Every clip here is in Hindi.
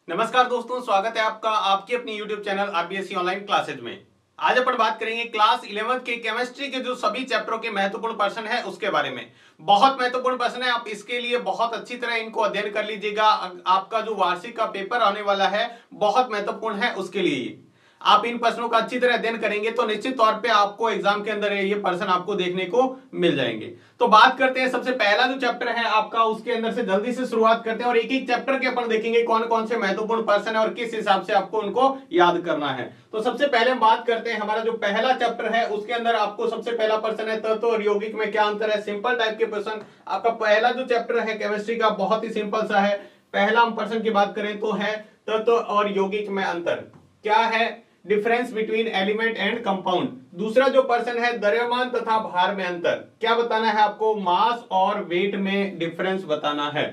नमस्कार दोस्तों, स्वागत है आपका आपकी अपनी YouTube channel RBSC online classes में। आज अपन बात करेंगे क्लास 11th के केमिस्ट्री के जो सभी चैप्टरों के महत्वपूर्ण प्रश्न है उसके बारे में। बहुत महत्वपूर्ण प्रश्न है, आप इसके लिए बहुत अच्छी तरह इनको अध्ययन कर लीजिएगा। आपका जो वार्षिक का पेपर आने वाला है बहुत महत्वपूर्ण है, उसके लिए आप इन प्रश्नों का अच्छी तरह अध्ययन करेंगे तो निश्चित तौर पे आपको एग्जाम के अंदर ये प्रश्न आपको देखने को मिल जाएंगे। तो बात करते हैं, सबसे पहला जो चैप्टर है आपका उसके अंदर से जल्दी से शुरुआत करते हैं और एक एक चैप्टर के अपन देखेंगे कौन कौन से महत्वपूर्ण प्रश्न है और किस हिसाब से आपको उनको याद करना है। तो सबसे पहले हम बात करते हैं, हमारा जो पहला चैप्टर है उसके अंदर आपको सबसे पहला प्रश्न है तत्व और यौगिक में क्या अंतर है। सिंपल टाइप के प्रश्न, आपका पहला जो चैप्टर है केमिस्ट्री का बहुत ही सिंपल सा है। पहला हम प्रश्न की बात करें तो है तत्व और यौगिक में अंतर क्या है, difference between element and compound. दूसरा जो प्रश्न है द्रव्यमान तथा भार में अंतर, क्या बताना है आपको, मास और वेट में डिफरेंस बताना है।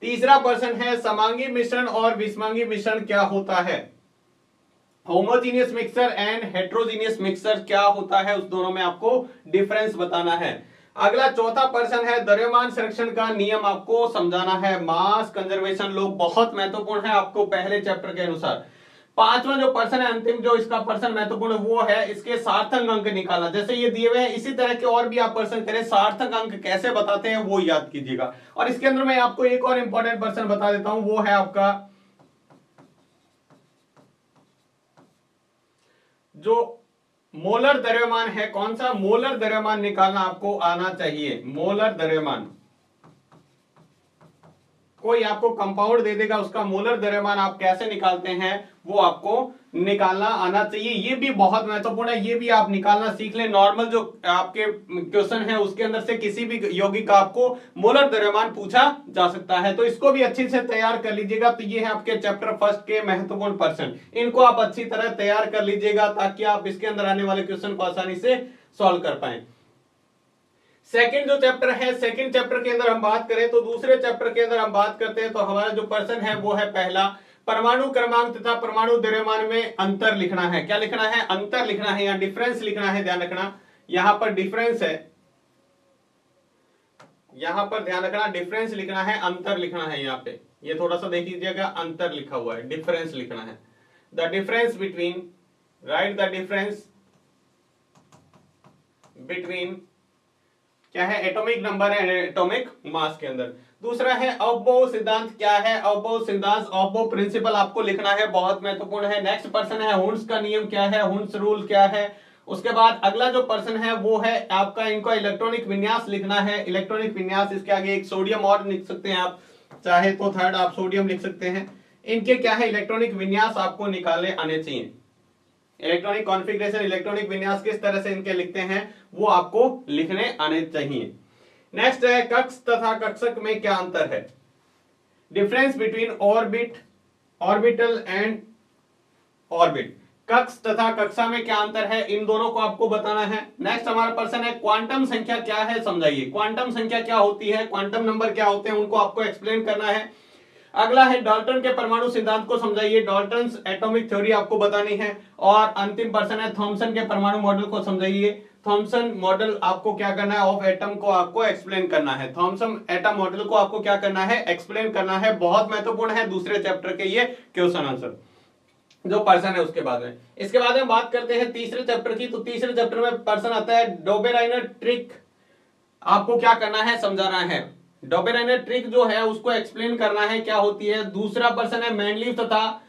तीसरा प्रश्न है समांगी मिश्रण और विषमांगी मिश्रण क्या होता है। Homogeneous mixture and heterogeneous mixture क्या होता है, उस दोनों में आपको डिफरेंस बताना है। अगला चौथा प्रश्न है द्रव्यमान संरक्षण का नियम आपको समझाना है। मास कंजर्वेशन लॉ बहुत महत्वपूर्ण है आपको पहले चैप्टर के अनुसार। पांचवा जो प्रश्न है, अंतिम जो इसका प्रश्न महत्वपूर्ण वो है इसके सार्थक अंक निकालना। जैसे ये दिए हुए हैं इसी तरह के और भी आप प्रश्न करें, सार्थक अंक कैसे बताते हैं वो याद कीजिएगा। और इसके अंदर मैं आपको एक और इंपॉर्टेंट प्रश्न बता देता हूं, वो है आपका जो मोलर द्रव्यमान है, कौन सा मोलर द्रव्यमान निकालना आपको आना चाहिए। मोलर द्रव्यमान, कोई आपको कंपाउंड दे देगा उसका मोलर द्रव्यमान आप कैसे निकालते हैं वो आपको निकालना आना चाहिए। ये भी बहुत महत्वपूर्ण है, ये भी आप निकालना सीख लें। नॉर्मल जो आपके क्वेश्चन है उसके अंदर से किसी भी यौगिक का आपको मोलर द्रव्यमान पूछा जा सकता है, तो इसको भी अच्छे से तैयार कर लीजिएगा। तो ये है आपके चैप्टर फर्स्ट के महत्वपूर्ण प्रश्न, इनको आप अच्छी तरह तैयार कर लीजिएगा ताकि आप इसके अंदर आने वाले क्वेश्चन को आसानी से सॉल्व कर पाए। सेकंड जो चैप्टर है, सेकंड चैप्टर के अंदर हम बात करें तो दूसरे चैप्टर के अंदर हम बात करते हैं तो हमारा जो प्रश्न है वो है पहला, परमाणु क्रमांक तथा परमाणु द्रव्यमान में अंतर लिखना है। क्या लिखना है, अंतर लिखना है या डिफरेंस लिखना है। ध्यान रखना यहां पर डिफरेंस है, यहां पर ध्यान रखना डिफरेंस लिखना है, अंतर लिखना है। यहाँ पे ये थोड़ा सा देख लीजिएगा, अंतर लिखा हुआ है, डिफरेंस लिखना है। The difference between, right the difference between क्या है, atomic number and atomic mass के अंदर। दूसरा है अवबोह सिद्धांत, क्या है अवबोह सिद्धांत, अवबोह प्रिंसिपल आपको लिखना है, बहुत महत्वपूर्ण है। नेक्स्ट प्रश्न है हुंस का नियम क्या है, हुंस रूल क्या है। उसके बाद अगला जो प्रश्न है वो है आपका, इनको इलेक्ट्रॉनिक विन्यास लिखना है। इलेक्ट्रॉनिक विन्यास, इसके आगे एक सोडियम और लिख सकते हैं आप, चाहे तो थर्ड आप सोडियम लिख सकते हैं। इनके क्या है इलेक्ट्रॉनिक विन्यास आपको निकाले आने चाहिए। इलेक्ट्रॉनिक कॉन्फ़िगरेशन, इलेक्ट्रॉनिक विन्यास किस तरह से इनके लिखते हैं वो आपको लिखने आने चाहिए। नेक्स्ट है कक्ष तथा कक्षक में क्या अंतर है। Difference between orbit, orbital and orbit. कक्ष तथा कक्षा में क्या अंतर है, इन दोनों को आपको बताना है। नेक्स्ट हमारा प्रश्न है क्वांटम संख्या क्या है, समझाइए। क्वांटम संख्या क्या होती है, क्वांटम नंबर क्या होते हैं, उनको आपको एक्सप्लेन करना है। अगला है डाल्टन के परमाणु सिद्धांत को समझाइए, डाल्टन्स एटॉमिक थ्योरी आपको बतानी है। और अंतिम प्रश्न है थॉमसन के परमाणु मॉडल को समझाइए। थॉमसन मॉडल आपको क्या करना है, ऑफ एटम को आपको एक्सप्लेन करना है। थॉमसन एटम मॉडल को आपको क्या करना है, एक्सप्लेन करना है, बहुत महत्वपूर्ण है दूसरे चैप्टर के ये क्वेश्चन आंसर जो प्रश्न है उसके बाद में। इसके बाद में बात करते हैं तीसरे चैप्टर की, तो तीसरे चैप्टर में प्रश्न आता है डोबेराइनर ट्रिक, आपको क्या करना है, समझाना है। डोबेराइनर ट्रिक जो है उसको एक्सप्लेन करना है क्या होती है। दूसरा प्रश्न है मैनलिफ तथा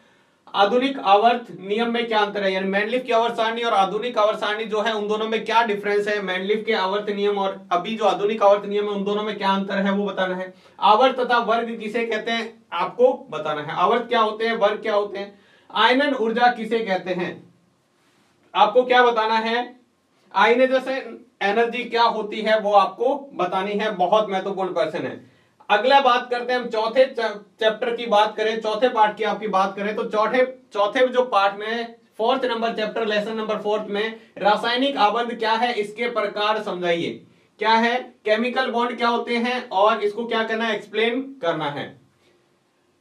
आधुनिक आवर्त नियम में क्या अंतर है, यानी मैनलिफ की आवर्त सारणी और आधुनिक आवर्त सारणी जो है उन दोनों में क्या डिफरेंस है। मैनलिफ के आवर्त नियम और अभी जो आधुनिक आवर्त नियम है उन दोनों में क्या अंतर है वो बताना है। आवर्त तथा वर्ग किसे कहते हैं आपको बताना है, आवर्त क्या होते हैं, वर्ग क्या होते हैं। आयनन ऊर्जा किसे कहते हैं आपको क्या बताना है। आयनाइजेशन एनर्जी क्या होती है वो आपको बतानी है, बहुत महत्वपूर्ण प्रश्न है। अगला बात करते हैं हम चौथे चैप्टर की बात करें, चौथे पार्ट की आपकी बात करें तो चौथे जो पार्ट में fourth number chapter lesson number 4 में रासायनिक आबंध क्या है, इसके प्रकार समझाइए। क्या है, केमिकल बॉन्ड क्या होते हैं और इसको क्या करना है, एक्सप्लेन करना है।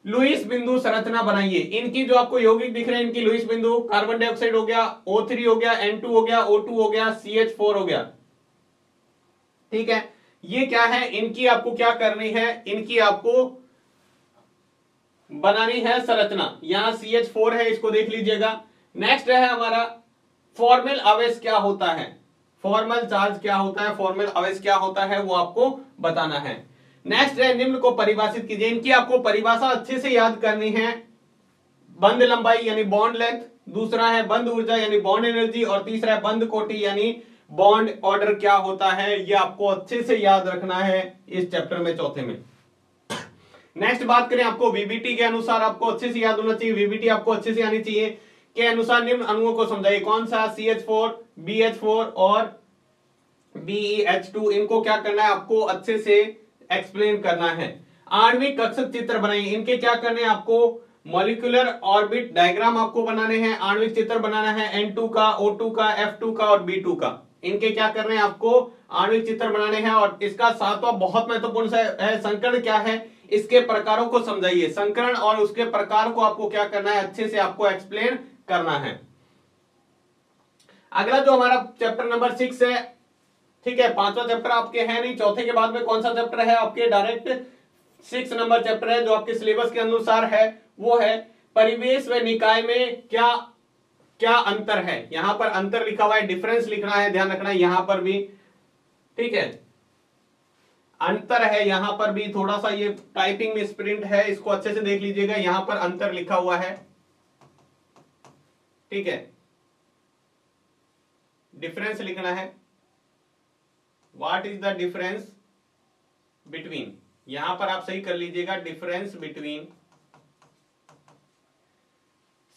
लुईस बिंदु संरचना बनाइए। इनकी जो आपको यौगिक दिख रहे हैं इनकी लुईस बिंदु, कार्बन डाइऑक्साइड हो गया, O3 हो गया, N2 हो गया, O2 हो गया, CH4 हो गया, ठीक है। ये क्या है, इनकी आपको क्या करनी है, इनकी आपको बनानी है संरचना, यहाँ CH4 है, इसको देख लीजिएगा। नेक्स्ट है हमारा फॉर्मल आवेश क्या होता है, फॉर्मल चार्ज क्या होता है, फॉर्मल आवेश क्या होता है वो आपको बताना है। नेक्स्ट है निम्न को परिभाषित कीजिए, इनकी आपको परिभाषा अच्छे से याद करनी है। बंद लंबाई यानी बॉन्ड लेंथ, दूसरा है बंद ऊर्जा यानी बॉन्ड एनर्जी, और तीसरा है बंद कोटि यानी बॉन्ड ऑर्डर क्या होता है, ये आपको अच्छे से याद रखना है इस चैप्टर में, चौथे में। नेक्स्ट बात करें आपको वीबीटी के अनुसार, आपको अच्छे से याद होना चाहिए, वीबीटी आपको अच्छे से आनी चाहिए के अनुसार निम्न अणुओं को समझाइए। कौन सा? CH4, BH4 और BeH2, इनको क्या करना है आपको अच्छे से एक्सप्लेन करना है। आणविक कक्षक चित्र बनाइए, इनके क्या करने हैं आपको, मॉलिक्यूलर ऑर्बिट डायग्राम आपको बनाने हैं, आणविक चित्र बनाना है N2 का, O2 का, F2 का और B2 का, इनके क्या करने हैं आपको आणविक चित्र बनाने हैं। और इसका सातवां बहुत महत्वपूर्ण है, संकरण क्या है, इसके प्रकारों को समझाइए। संकरण और उसके प्रकार को आपको क्या करना है, अच्छे से आपको एक्सप्लेन करना है। अगला जो हमारा चैप्टर नंबर 6 है, ठीक है, पांचवा चैप्टर आपके है नहीं, चौथे के बाद में कौन सा चैप्टर है आपके, डायरेक्ट 6 नंबर चैप्टर है जो आपके सिलेबस के अनुसार है, वो है परिवेश व निकाय में क्या क्या अंतर है। यहां पर अंतर लिखा हुआ है, डिफरेंस लिखना है, ध्यान रखना है यहां पर भी, ठीक है, अंतर है यहां पर भी, थोड़ा सा ये टाइपिंग में स्प्रिंट है, इसको अच्छे से देख लीजिएगा, यहां पर अंतर लिखा हुआ है, ठीक है, डिफरेंस लिखना है। What is the difference between, यहां पर आप सही कर लीजिएगा, difference between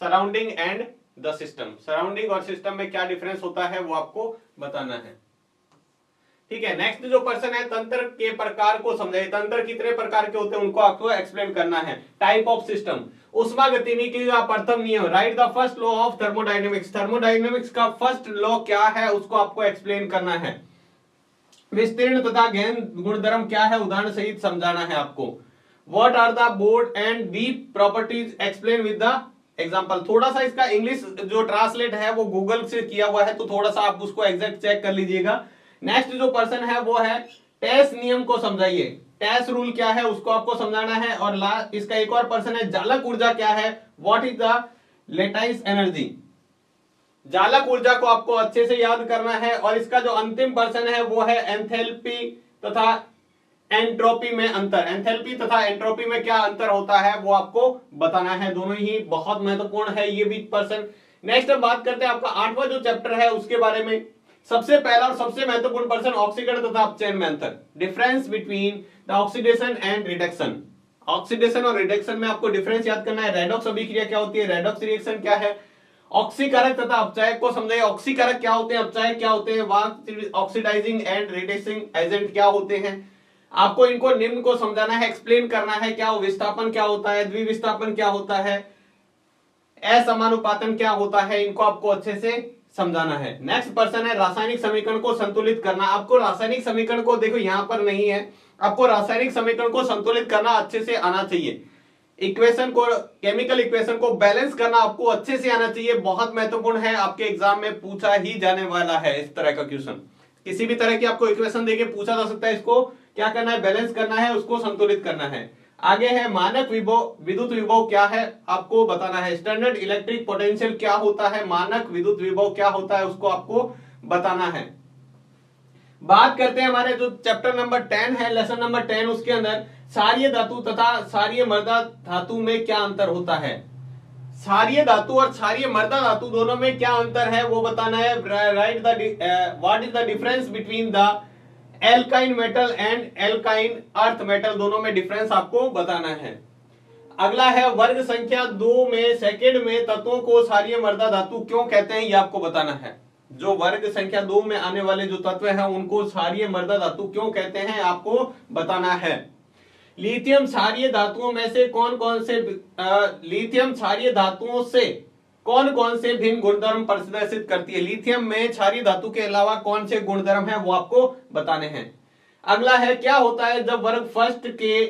surrounding and the system, surrounding और सिस्टम में क्या डिफरेंस होता है वो आपको बताना है, ठीक है। नेक्स्ट जो पर्सन है, तंत्र के प्रकार को समझाइए, तंत्र कितने प्रकार के होते हैं उनको आपको एक्सप्लेन करना है। टाइप ऑफ सिस्टम, उष्मा गतिविधि का प्रथम नियम, right the first law of thermodynamics, thermodynamics का फर्स्ट लॉ क्या है उसको आपको एक्सप्लेन करना है। विस्तीर्ण तथा गहन गुणधर्म क्या है उदाहरण सहित समझाना है आपको। What are the board and deep properties explain with the example. थोड़ा सा इसका इंग्लिश जो ट्रांसलेट है वो गूगल से किया हुआ है, तो थोड़ा सा आप उसको एग्जैक्ट चेक कर लीजिएगा। नेक्स्ट जो पर्सन है वो है टेस नियम को समझाइए, टेस रूल क्या है उसको आपको समझाना है। और लास्ट इसका एक और पर्सन है, जालक ऊर्जा क्या है, what is the lattice energy, जालक ऊर्जा को आपको अच्छे से याद करना है। और इसका जो अंतिम पर्सन है वो है एंथैल्पी तथा एंट्रोपी में अंतर, एंथैल्पी तथा एंट्रोपी में क्या अंतर होता है वो आपको बताना है, दोनों ही बहुत महत्वपूर्ण है ये भी पर्सन। नेक्स्ट हम बात करते हैं आपका 8वां जो चैप्टर है उसके बारे में। सबसे पहला और सबसे महत्वपूर्ण पर्सन ऑक्सीकरण तथा अपचयन में अंतर, difference between the oxidation and reduction. Oxidation और रिडक्शन में आपको डिफरेंस याद करना है। रेडॉक्स अभिक्रिया क्या होती है, रेडॉक्स रिएक्शन क्या है, ऑक्सीकारक तथा अपचायक को समझाइए, ऑक्सीकारक क्या होते हैं, अपचायक क्या होते हैं, ऑक्सीडाइजिंग एंड रिड्यूसिंग एजेंट क्या होते हैं। आपको इनको निम्न को समझाना है, एक्सप्लेन करना है, क्या विस्थापन क्या होता है, द्विविस्थापन क्या होता है, असमानुपातन क्या होता है, इनको आपको अच्छे से समझाना है। नेक्स्ट पर्सन है रासायनिक समीकरण को संतुलित करना। आपको रासायनिक समीकरण को देखो यहां पर नहीं है, आपको रासायनिक समीकरण को संतुलित करना अच्छे से आना चाहिए। इक्वेशन को, केमिकल इक्वेशन को बैलेंस करना आपको अच्छे से आना चाहिए, बहुत महत्वपूर्ण है, आपके एग्जाम में पूछा ही जाने वाला है इस तरह का क्वेश्चन। किसी भी तरह की आपको इक्वेशन देके पूछा जा सकता है, इसको क्या करना है, बैलेंस करना है, उसको संतुलित करना है। आगे है मानक विभव, विद्युत विभव क्या है आपको बताना है। स्टैंडर्ड इलेक्ट्रिक पोटेंशियल क्या होता है, मानक विद्युत विभव क्या होता है उसको आपको बताना है। बात करते हैं हमारे जो चैप्टर नंबर 10 है, लेसन नंबर 10, उसके अंदर क्षारीय धातु तथा क्षारीय मृदा धातु में क्या अंतर होता है। क्षारीय धातु और क्षारीय मृदा धातु दोनों में क्या अंतर है वो बताना है। Right the what is the difference between the alkyne metal and alkyne earth metal, दोनों में डिफरेंस आपको बताना है। अगला है वर्ग संख्या 2 में सेकंड में तत्वों को क्षारीय मृदा धातु क्यों कहते हैं, ये आपको बताना है। जो वर्ग संख्या 2 में आने वाले जो तत्व हैं उनको क्षारीय मृदा धातु क्यों कहते हैं आपको बताना है। लिथियम क्षारीय धातुओं में से कौन कौन से लिथियम क्षारीय धातुओं से कौन कौन से भिन्न गुणधर्म प्रदर्शित करती है। लिथियम में क्षारीय धातु के अलावा कौन से गुणधर्म है वो आपको बताने हैं। अगला है क्या होता है जब वर्ग फर्स्ट के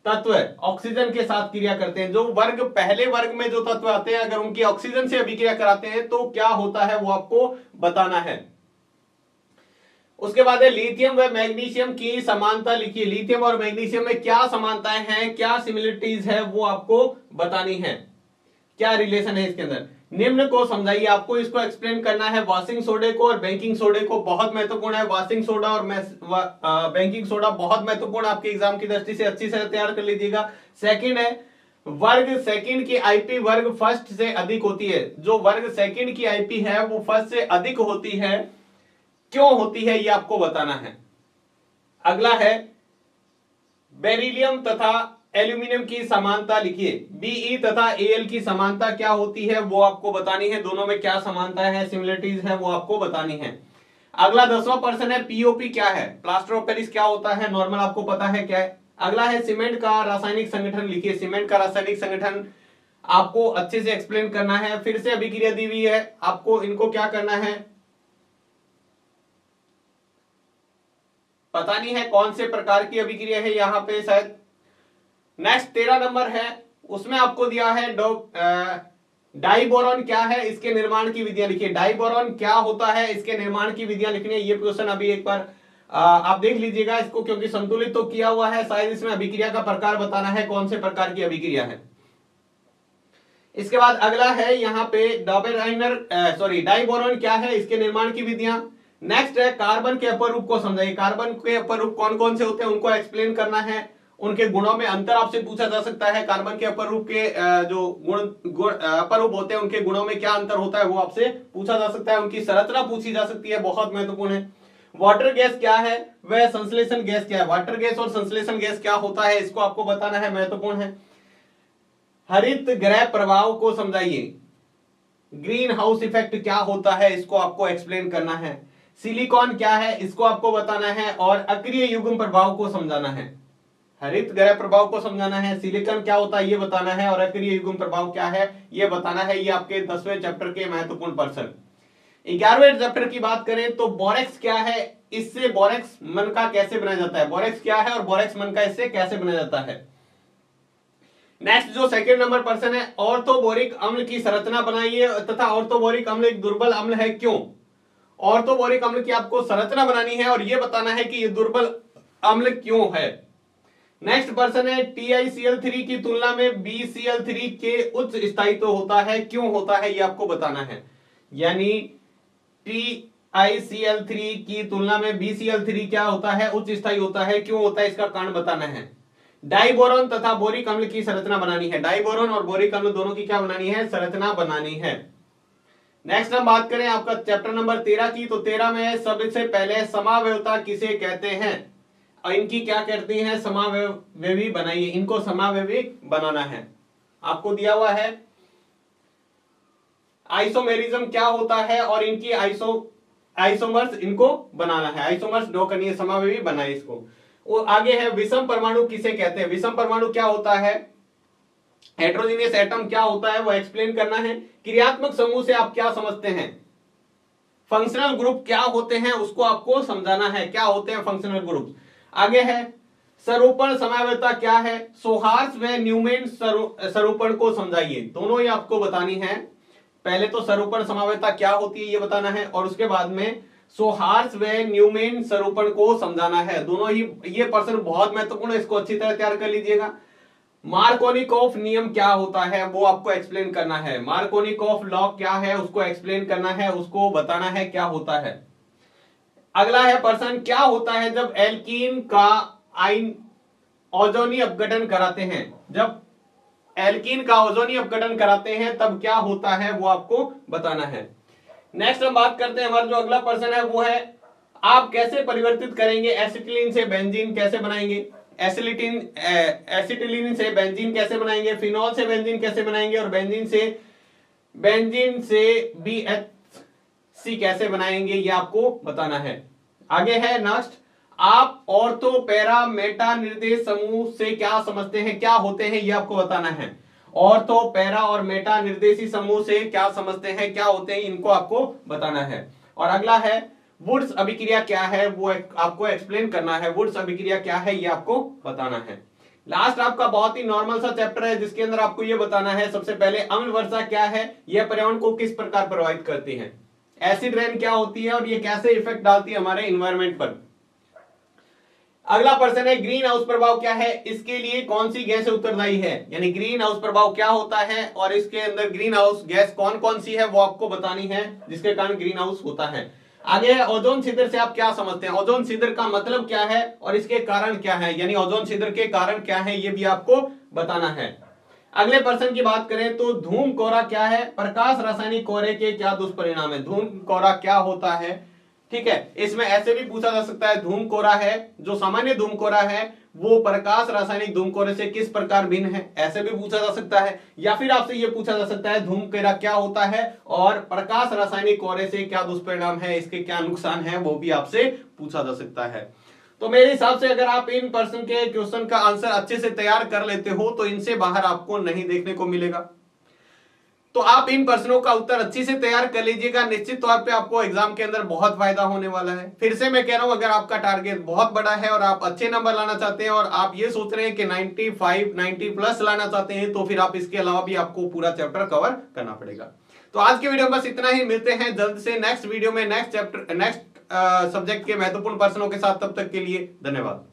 तत्व ऑक्सीजन के साथ क्रिया करते हैं। जो वर्ग पहले वर्ग में जो तत्व आते हैं अगर उनकी ऑक्सीजन से अभिक्रिया कराते हैं तो क्या होता है वो आपको बताना है। उसके बाद है लिथियम व मैग्नीशियम की समानता लिखिए। लिथियम और मैग्नीशियम में क्या समानताएं हैं, क्या सिमिलरिटीज है, वो आपको बतानी है, क्या रिलेशन है इसके अंदर। निम्न को समझाइए, आपको इसको एक्सप्लेन करना है। वॉशिंग सोडे को और बेकिंग सोडे को, बहुत महत्वपूर्ण है। वॉशिंग सोडा और बेकिंग सोडा बहुत महत्वपूर्ण, आपके एग्जाम की दृष्टि से अच्छी से तैयार कर लीजिएगा। सेकंड है वर्ग सेकंड की आईपी वर्ग फर्स्ट से अधिक होती है। जो वर्ग सेकंड की आईपी है वो फर्स्ट से अधिक होती है, क्यों होती है ये आपको बताना है। अगला है बेरिलियम तथा एल्यूमिनियम की समानता लिखिए। बीई तथा एल की समानता क्या होती है वो आपको बतानी है। दोनों में क्या समानता है, सिमिलरिटीज है, वो आपको बतानी है। अगला 10वां प्रश्न है पीओपी क्या है, प्लास्टर ऑफ पेरिस क्या होता है, नॉर्मल आपको पता है क्या है। अगला है सीमेंट का रासायनिक संगठन लिखिए। सीमेंट का रासायनिक संगठन आपको अच्छे से एक्सप्लेन करना है। फिर से अभिक्रिया दी हुई है, आपको इनको क्या करना है, पता नहीं है कौन से प्रकार की अभिक्रिया है यहाँ पे शायद। नेक्स्ट 13 नंबर है, उसमें आपको दिया है डाइबोरॉन क्या है, इसके निर्माण की विधियां लिखिए। डाइबोरॉन क्या होता है, इसके निर्माण की विधियां लिखनी है। ये क्वेश्चन अभी एक बार आप देख लीजिएगा इसको, क्योंकि संतुलित तो किया हुआ है, शायद इसमें अभिक्रिया का प्रकार बताना है, कौन से प्रकार की अभिक्रिया है। इसके बाद अगला है यहाँ पे डाइबोरॉन क्या है, इसके निर्माण की विधियां। नेक्स्ट है कार्बन के अपरूप को समझाइए। कार्बन के अपरूप कौन कौन से होते हैं उनको एक्सप्लेन करना है। उनके गुणों में अंतर आपसे पूछा जा सकता है। कार्बन के अपरूप के जो गुण अपरूप होते हैं उनके गुणों में क्या अंतर होता है वो आपसे पूछा जा सकता है। उनकी संरचना पूछी जा सकती है, बहुत महत्वपूर्ण है। वाटर गैस क्या है, वह संश्लेषण गैस क्या है। वाटर गैस और संश्लेषण गैस क्या होता है, इसको आपको बताना है, महत्वपूर्ण है। हरित गृह प्रभाव को समझाइए। ग्रीन हाउस इफेक्ट क्या होता है, इसको आपको एक्सप्लेन करना है। सिलिकॉन क्या है, इसको आपको बताना है। और अक्रिय युग्म प्रभाव को समझाना है। हरित गृह प्रभाव को समझाना है, सिलिकॉन क्या होता है ये बताना है, और अक्रिय युग्म प्रभाव क्या है ये बताना है। ये आपके 10वें चैप्टर के महत्वपूर्ण प्रश्न। 11वें चैप्टर की बात करें तो बोरेक्स क्या है, इससे बोरेक्स मन का कैसे बनाया जाता है। बोरेक्स क्या है और बोरेक्स मन का इससे कैसे बनाया जाता है। नेक्स्ट जो सेकंड नंबर प्रश्न है, ऑर्थोबोरिक अम्ल की संरचना बनाइए तथा ऑर्थोबोरिक अम्ल एक दुर्बल अम्ल है, क्यों। ऑर्थोबोरिक अम्ल की आपको संरचना बनानी है और यह बताना है कि यह दुर्बल अम्ल क्यों है। नेक्स्ट प्रश्न है TiCl3 की तुलना में BCl3 के उच्च स्थायित्व होता है, क्यों होता है, यह आपको बताना है। यानी TiCl3 की तुलना में BCl3 क्या होता है, उच्च स्थायी होता है, क्यों होता है, इसका कारण बताना है। डाइबोरॉन तथा बोरिक अम्ल की संरचना बनानी है। डाइबोरॉन और बोरिक अम्ल दोनों की क्या बनानी है, संरचना बनानी है। नेक्स्ट हम बात करें आपका चैप्टर नंबर 13 की, तो 13 में सबसे पहले समावयवता किसे कहते हैं और इनकी क्या करती हैं, समावयवी बनाइए। इनको समावयवी बनाना है, आपको दिया हुआ है। आइसोमेरिज्म क्या होता है और इनकी आइसोमर्स इनको बनाना है। आइसोमर्स ड्रॉ करनी है, समावयवी बनाए इसको। वो आगे है विषम परमाणु किसे कहते हैं। विषम परमाणु क्या होता है, हेट्रोजीनियस एटम क्या होता है वो एक्सप्लेन करना है। क्रियात्मक समूह से आप क्या समझते हैं, फंक्शनल ग्रुप क्या होते हैं उसको आपको समझाना है, क्या होते हैं फंक्शनल ग्रुप। आगे है सरूपण समावयवता क्या है। सोहार्स व न्यूमैन सरूपण को समझाइए, दोनों ही आपको बतानी है। पहले तो सरूपण समावयवता क्या होती है ये बताना है, और उसके बाद में सोहार्स व न्यूमैन सरूपण को समझाना है। दोनों ही ये प्रश्न बहुत महत्वपूर्ण है, इसको अच्छी तरह तैयार कर लीजिएगा। मार्कोनिकॉफ नियम क्या होता है वो आपको एक्सप्लेन करना है। मार्कोनिकॉफ लॉ क्या है उसको एक्सप्लेन करना है, उसको बताना है क्या होता है। अगला है प्रश्न, क्या होता है जब एल्कीन का आयन ओजोनी अपघटन कराते हैं। जब एल्कीन का ओजोनी अपघटन कराते हैं तब क्या होता है वो आपको बताना है। नेक्स्ट हम बात करते हैं, हमारा जो अगला प्रश्न है वो है आप कैसे परिवर्तित करेंगे एसिटिलीन से बेंजीन कैसे बनाएंगे। एसिटिलीन से बेंजीन कैसे बनाएंगे, फिनॉल से बेंजीन कैसे बनाएंगे, और बेंजीन से BHC कैसे बनाएंगे ये आपको बताना है। आगे है नेक्स्ट, आप ऑर्थो पैरा मेटा निर्देश समूह से क्या समझते हैं, क्या होते हैं ये आपको बताना है। ऑर्थो पैरा और मेटा निर्देशी समूह से क्या समझते हैं, क्या होते हैं, इनको आपको बताना है। और अगला है वुड्स अभिक्रिया क्या है वो आपको एक्सप्लेन करना है। वुड्स अभिक्रिया क्या है ये आपको बताना है। लास्ट आपका बहुत ही नॉर्मल सा चैप्टर है जिसके अंदर आपको ये बताना है सबसे पहले अम्ल वर्षा क्या है, यह पर्यावरण को किस प्रकार प्रभावित करती है। एसिड रेन क्या होती है और ये कैसे इफेक्ट डालती है हमारे इन्वायरमेंट पर। अगला प्रश्न है ग्रीन हाउस प्रभाव क्या है, इसके लिए कौन सी गैस उत्तरदायी है, यानी ग्रीन हाउस प्रभाव क्या होता है और इसके अंदर ग्रीन हाउस गैस कौन कौन सी है वो आपको बतानी है जिसके कारण ग्रीन हाउस होता है। आगे है ओजोन छिद्र से आप क्या समझते हैं, ओजोन छिद्र का मतलब क्या है और इसके कारण क्या है, यानी ओजोन छिद्र के कारण क्या है ये भी आपको बताना है। अगले प्रश्न की बात करें तो धूम कोहरा क्या है, प्रकाश रासायनिक कोहरे के क्या दुष्परिणाम है, धूम कोहरा क्या होता है। ठीक है, इसमें ऐसे भी पूछा जा सकता है धूम कोहरा है जो सामान्य धूम कोहरा है वो प्रकाश रासायनिक धूम कोहरे से किस प्रकार भिन्न है, ऐसे भी पूछा जा सकता है। या फिर आपसे ये पूछा जा सकता है धूम कोहरा क्या होता है और प्रकाश रासायनिक कोहरे से क्या दुष्परिणाम है, इसके क्या नुकसान है, वो भी आपसे पूछा जा सकता है। तो मेरे हिसाब से अगर आप इन प्रश्न के क्वेश्चन का आंसर अच्छे से तैयार कर लेते हो तो इनसे बाहर आपको नहीं देखने को मिलेगा। तो आप इन प्रश्नों का उत्तर अच्छी से तैयार कर लीजिएगा, निश्चित तौर पे आपको एग्जाम के अंदर बहुत फायदा होने वाला है। फिर से मैं कह रहा हूं अगर आपका टारगेट बहुत बड़ा है और आप अच्छे नंबर लाना चाहते हैं और आप ये सोच रहे हैं कि 95 90 प्लस लाना चाहते हैं तो फिर आप इसके अलावा भी आपको पूरा चैप्टर कवर करना पड़ेगा। तो आज के वीडियो में बस इतना ही, मिलते हैं जल्द से नेक्स्ट वीडियो में नेक्स्ट सब्जेक्ट के महत्वपूर्ण प्रश्नों के साथ। तब तक के लिए धन्यवाद।